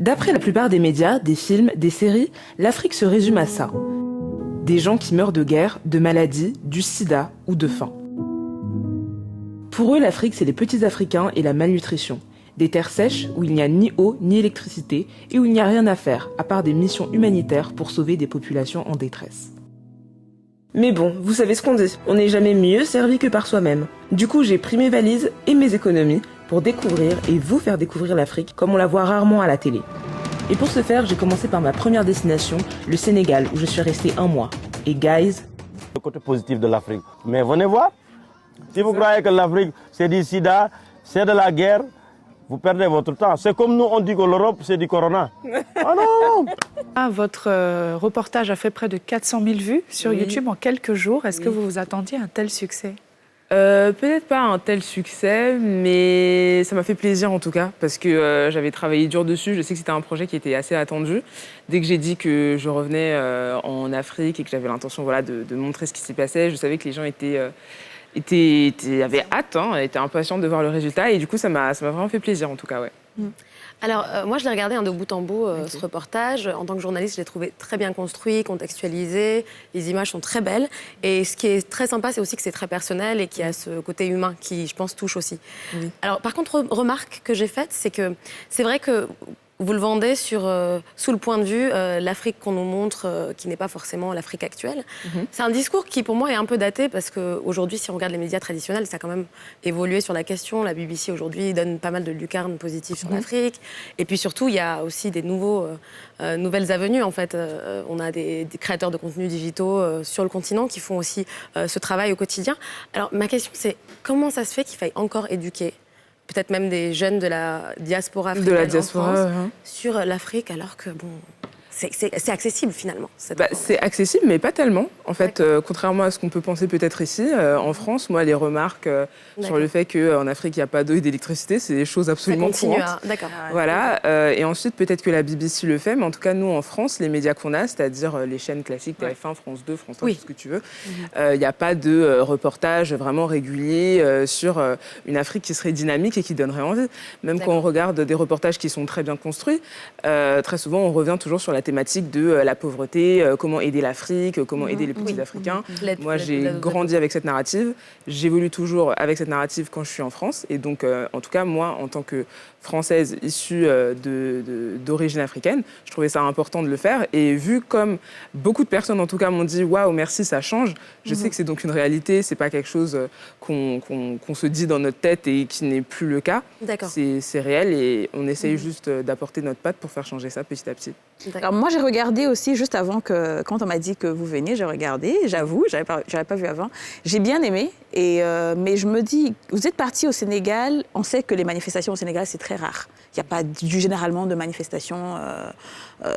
D'après la plupart des médias, des films, des séries, l'Afrique se résume à ça. Des gens qui meurent de guerre, de maladie, du sida ou de faim. Pour eux, l'Afrique, c'est les petits Africains et la malnutrition. Des terres sèches où il n'y a ni eau ni électricité et où il n'y a rien à faire, à part des missions humanitaires pour sauver des populations en détresse. Mais bon, vous savez ce qu'on dit, on n'est jamais mieux servi que par soi-même. Du coup, j'ai pris mes valises et mes économies pour découvrir et vous faire découvrir l'Afrique comme on la voit rarement à la télé. Et pour ce faire, j'ai commencé par ma première destination, le Sénégal, où je suis restée 1 mois. Et guys... Le côté positif de l'Afrique. Mais venez voir, si vous croyez que l'Afrique c'est du sida, c'est de la guerre, vous perdez votre temps. C'est comme nous, on dit que l'Europe, c'est du corona. Ah non! Votre reportage a fait près de 400 000 vues sur YouTube en quelques jours. Est-ce que vous vous attendiez à un tel succès ? Peut-être pas un tel succès, mais ça m'a fait plaisir en tout cas, parce que j'avais travaillé dur dessus. Je sais que c'était un projet qui était assez attendu. Dès que j'ai dit que je revenais en Afrique et que j'avais l'intention de montrer ce qui s'y passait, je savais que les gens avaient hâte, étaient impatients de voir le résultat. Et du coup, ça m'a vraiment fait plaisir en tout cas, ouais. Alors, moi, je l'ai regardé de bout en bout, ce reportage. En tant que journaliste, je l'ai trouvé très bien construit, contextualisé. Les images sont très belles. Et ce qui est très sympa, c'est aussi que c'est très personnel et qu'il y a ce côté humain qui, je pense, touche aussi. Oui. Alors, par contre, remarque que j'ai faite, c'est que c'est vrai que vous le vendez sous le point de vue l'Afrique qu'on nous montre, qui n'est pas forcément l'Afrique actuelle. C'est un discours qui, pour moi, est un peu daté parce qu'aujourd'hui, si on regarde les médias traditionnels, ça a quand même évolué sur la question. La BBC, aujourd'hui, donne pas mal de lucarnes positives sur l'Afrique. Et puis surtout, il y a aussi des nouvelles avenues, en fait. On a des créateurs de contenus digitaux sur le continent qui font aussi ce travail au quotidien. Alors, ma question, c'est comment ça se fait qu'il faille encore éduquer peut-être même des jeunes de la diaspora africaine en France, sur l'Afrique, alors que, bon, c'est accessible, finalement. C'est accessible, mais pas tellement. En fait, contrairement à ce qu'on peut penser peut-être ici, en France, moi, les remarques sur le fait qu'en Afrique, il n'y a pas d'eau et d'électricité, c'est des choses absolument courantes. D'accord. Voilà. Et ensuite, peut-être que la BBC le fait, mais en tout cas, nous, en France, les médias qu'on a, c'est-à-dire les chaînes classiques, TF1, France 2, France 3, tout ce que tu veux, il n'y a pas de reportage vraiment régulier sur une Afrique qui serait dynamique et qui donnerait envie. Même quand on regarde des reportages qui sont très bien construits, très souvent, on revient toujours sur la thématique de la pauvreté, comment aider l'Afrique, comment aider les petits Africains. Moi, j'ai grandi avec cette narrative. J'évolue toujours avec cette narrative quand je suis en France. Et donc, en tout cas, moi, en tant que Française issue d'origine africaine, je trouvais ça important de le faire. Et vu comme beaucoup de personnes, en tout cas, m'ont dit « Waouh, merci, ça change », je sais que c'est donc une réalité, c'est pas quelque chose qu'on se dit dans notre tête et qui n'est plus le cas. C'est réel et on essaye juste d'apporter notre patte pour faire changer ça petit à petit. Alors moi, j'ai regardé aussi, juste avant quand on m'a dit que vous veniez, j'ai regardé, j'avoue, j'avais pas vu avant. J'ai bien aimé, mais je me dis, vous êtes parti au Sénégal, on sait que les manifestations au Sénégal, c'est très rare. Il n'y a pas généralement de manifestations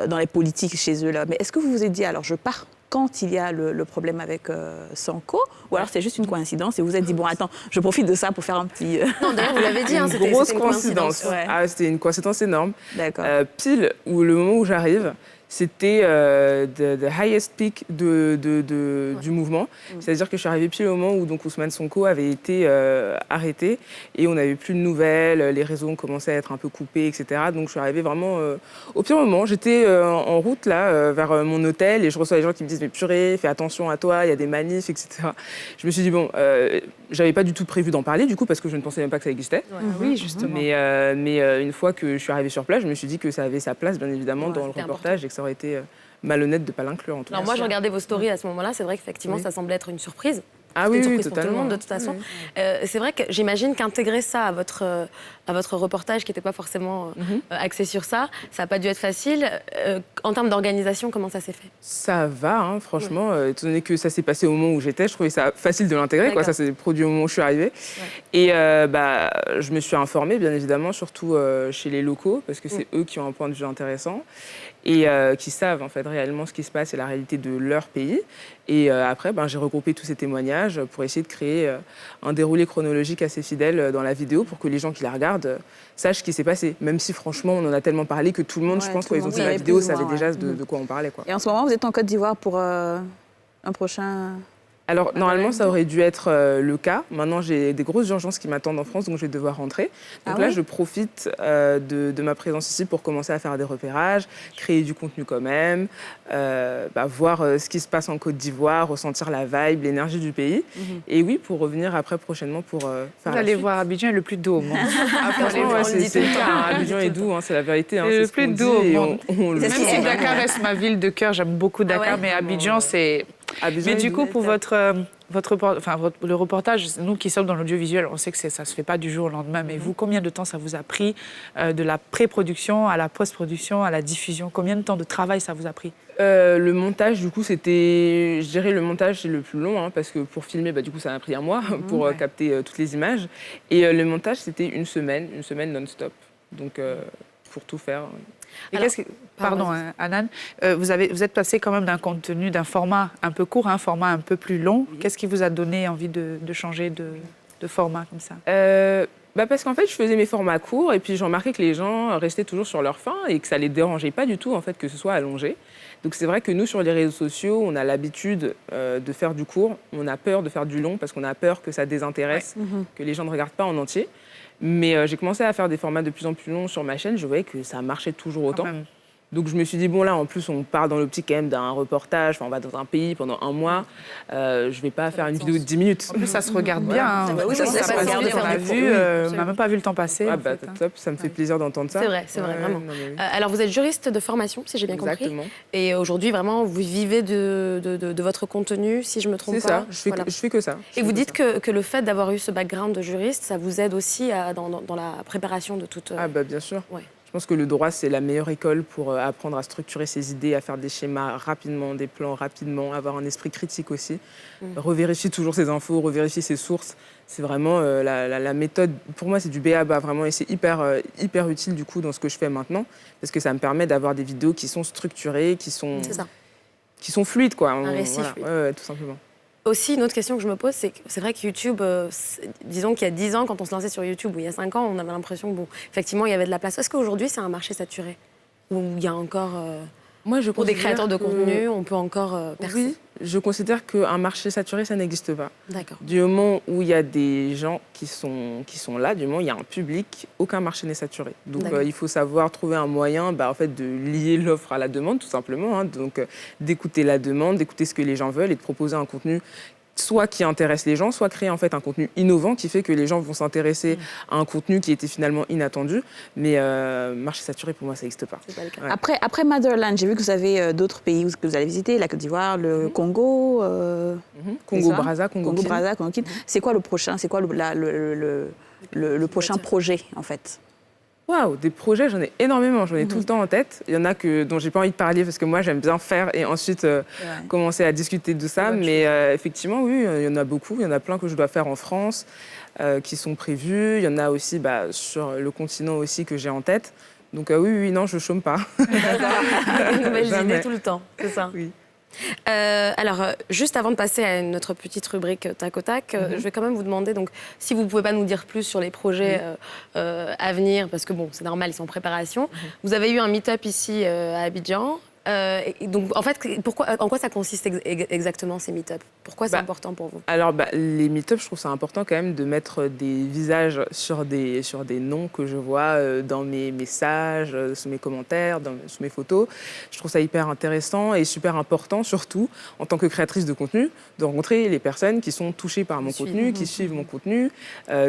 dans les politiques chez eux, là. Mais est-ce que vous vous êtes dit, alors je pars quand il y a le problème avec Sonko, ou alors c'est juste une coïncidence et vous vous êtes dit, bon, attends, je profite de ça pour faire un petit... Non, d'ailleurs, vous l'avez dit, c'était une grosse coïncidence. C'était une coïncidence énorme. D'accord. Pile, le moment où j'arrive, c'était the highest peak du mouvement. C'est-à-dire que je suis arrivée pile au moment où donc, Ousmane Sonko avait été arrêté et on n'avait plus de nouvelles, les réseaux ont commencé à être un peu coupés, etc. Donc je suis arrivée vraiment au pire moment. J'étais en route là, vers mon hôtel et je reçois des gens qui me disent « Mais purée, fais attention à toi, il y a des manifs, etc. » Je me suis dit, bon, j'avais pas du tout prévu d'en parler du coup parce que je ne pensais même pas que ça existait. Oui, justement. Mais une fois que je suis arrivée sur place, je me suis dit que ça avait sa place, bien évidemment, dans le reportage et que ça aurait été malhonnête de ne pas l'inclure en tout cas. Alors moi, je regardais vos stories à ce moment-là, c'est vrai qu'effectivement, ça semblait être une surprise. Ah oui, surprise totalement. pour tout le monde, de toute façon. C'est vrai que j'imagine qu'intégrer ça à votre reportage, qui n'était pas forcément axé sur ça, ça n'a pas dû être facile. En termes d'organisation, comment ça s'est fait? Ça va, franchement. Étant donné que ça s'est passé au moment où j'étais, je trouvais ça facile de l'intégrer. Ça s'est produit au moment où je suis arrivée. Et je me suis informée, bien évidemment, surtout chez les locaux, parce que c'est eux qui ont un point de vue intéressant et qui savent en fait réellement ce qui se passe et la réalité de leur pays. Et après, j'ai regroupé tous ces témoignages pour essayer de créer un déroulé chronologique assez fidèle dans la vidéo pour que les gens qui la regardent sachent ce qui s'est passé. Même si franchement, on en a tellement parlé que tout le monde, je pense, quand ils ont vu la vidéo, savait déjà de quoi on parlait. Et en ce moment, vous êtes en Côte d'Ivoire pour un prochain... Alors, normalement, ça aurait dû être le cas. Maintenant, j'ai des grosses urgences qui m'attendent en France, donc je vais devoir rentrer. Donc là, je profite de ma présence ici pour commencer à faire des repérages, créer du contenu quand même, voir ce qui se passe en Côte d'Ivoire, ressentir la vibe, l'énergie du pays. Et oui, pour revenir après prochainement pour faire Vous allez voir, Abidjan est le plus doux au monde. franchement, c'est le cas. Abidjan est doux, c'est la vérité. C'est le plus doux au monde. Même si dit. Dakar reste ma ville de cœur, j'aime beaucoup Dakar, mais Abidjan, c'est... Mais du coup, pour le reportage, nous qui sommes dans l'audiovisuel, on sait que ça ne se fait pas du jour au lendemain. Mais vous, combien de temps ça vous a pris de la pré-production à la post-production, à la diffusion? Combien de temps de travail ça vous a pris? Le montage, du coup, c'était... Je dirais le montage, c'est le plus long, parce que pour filmer, du coup, ça m'a pris un mois pour capter toutes les images. Et le montage, c'était une semaine non-stop. Donc, pour tout faire... Et pardon, Anan, vous êtes passé quand même d'un contenu, d'un format un peu court à un format un peu plus long. Oui. Qu'est-ce qui vous a donné envie de changer de format comme ça? Parce qu'en fait, je faisais mes formats courts et puis j'ai remarqué que les gens restaient toujours sur leur faim et que ça les dérangeait pas du tout, en fait, que ce soit allongé. Donc c'est vrai que nous, sur les réseaux sociaux, on a l'habitude de faire du court. On a peur de faire du long parce qu'on a peur que ça désintéresse, que les gens ne regardent pas en entier. Mais j'ai commencé à faire des formats de plus en plus longs sur ma chaîne. Je voyais que ça marchait toujours autant. Donc je me suis dit, bon là, en plus, on part dans l'optique quand même d'un reportage. Enfin, on va dans un pays pendant un mois. Je vais pas faire une vidéo de 10 minutes. En plus, ça se regarde bien. Oui, ça se regarde. On n'a même pas vu le temps passer. Top, ça me fait plaisir d'entendre ça. C'est vrai, vraiment. Alors, vous êtes juriste de formation, si j'ai bien compris. Exactement. Et aujourd'hui, vraiment, vous vivez de votre contenu, si je me trompe pas. C'est ça, je fais que ça. Et vous dites que le fait d'avoir eu ce background de juriste, ça vous aide aussi dans la préparation de toute... bien sûr. Ouais. Je pense que le droit, c'est la meilleure école pour apprendre à structurer ses idées, à faire des schémas rapidement, des plans rapidement, avoir un esprit critique aussi. Revérifier toujours ses infos, revérifier ses sources. C'est vraiment la méthode, pour moi, c'est du b.a.-ba, vraiment. Et c'est hyper utile, du coup, dans ce que je fais maintenant. Parce que ça me permet d'avoir des vidéos qui sont structurées, qui sont fluides, quoi. Un récit fluide. Ouais, tout simplement. Aussi, une autre question que je me pose, c'est vrai que YouTube, disons qu'il y a 10 ans, quand on se lançait sur YouTube, ou il y a 5 ans, on avait l'impression que, effectivement, il y avait de la place. Est-ce qu'aujourd'hui, c'est un marché saturé? Ou il y a encore... pour des créateurs de contenu, on peut encore percer? Oui, je considère qu'un marché saturé, ça n'existe pas. D'accord. Du moment où il y a des gens qui sont là, du moment où il y a un public, aucun marché n'est saturé. Donc il faut savoir trouver un moyen en fait, de lier l'offre à la demande, tout simplement. Donc d'écouter la demande, d'écouter ce que les gens veulent et de proposer un contenu soit qui intéresse les gens, soit créer en fait un contenu innovant qui fait que les gens vont s'intéresser à un contenu qui était finalement inattendu. Mais marché saturé, pour moi, ça n'existe pas. C'est pas le cas. Ouais. Après Motherland, j'ai vu que vous avez d'autres pays que vous allez visiter, la Côte d'Ivoire, le Congo. Congo-Brazza, Congo-Brazza, Congo-Kin. C'est quoi le prochain? C'est quoi le prochain projet, en fait? Waouh, des projets, j'en ai énormément, j'en ai tout le temps en tête. Il y en a dont j'ai pas envie de parler parce que moi j'aime bien faire et ensuite commencer à discuter de ça. Mais effectivement, oui, il y en a beaucoup. Il y en a plein que je dois faire en France qui sont prévus. Il y en a aussi sur le continent aussi que j'ai en tête. Donc oui, non, je chôme pas. Des nouvelles idées tout le temps, c'est ça. Oui. Alors, juste avant de passer à notre petite rubrique tac au tac, je vais quand même vous demander donc, si vous ne pouvez pas nous dire plus sur les projets à venir, parce que bon, c'est normal, ils sont en préparation. Vous avez eu un meet-up ici à Abidjan. Et donc, en fait, en quoi ça consiste exactement ces meet-up? Pourquoi c'est important pour vous? Alors, les meet-up, je trouve ça important quand même de mettre des visages sur des noms que je vois dans mes messages, sous mes commentaires, sous mes photos. Je trouve ça hyper intéressant et super important, surtout en tant que créatrice de contenu, de rencontrer les personnes qui sont touchées par mon contenu, qui suivent mon contenu,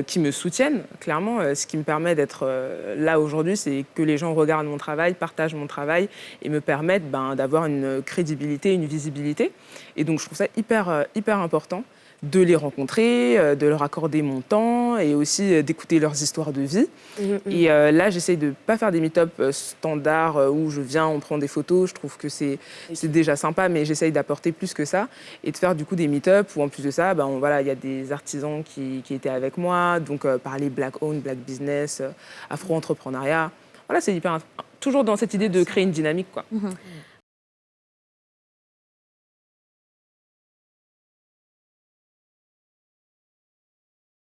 qui me soutiennent. Clairement, ce qui me permet d'être là aujourd'hui, c'est que les gens regardent mon travail, partagent mon travail et me permettent d'avoir une crédibilité, une visibilité. Et donc, je trouve ça hyper important de les rencontrer, de leur accorder mon temps et aussi d'écouter leurs histoires de vie. Et là, j'essaye de ne pas faire des meet-up standards où je viens, on prend des photos. Je trouve que c'est déjà sympa, mais j'essaye d'apporter plus que ça et de faire du coup des meet-up où en plus de ça, il y a des artisans qui étaient avec moi, donc parler Black Owned, Black Business, Afro-entrepreneuriat. Voilà, c'est hyper toujours dans cette idée de créer une dynamique, quoi.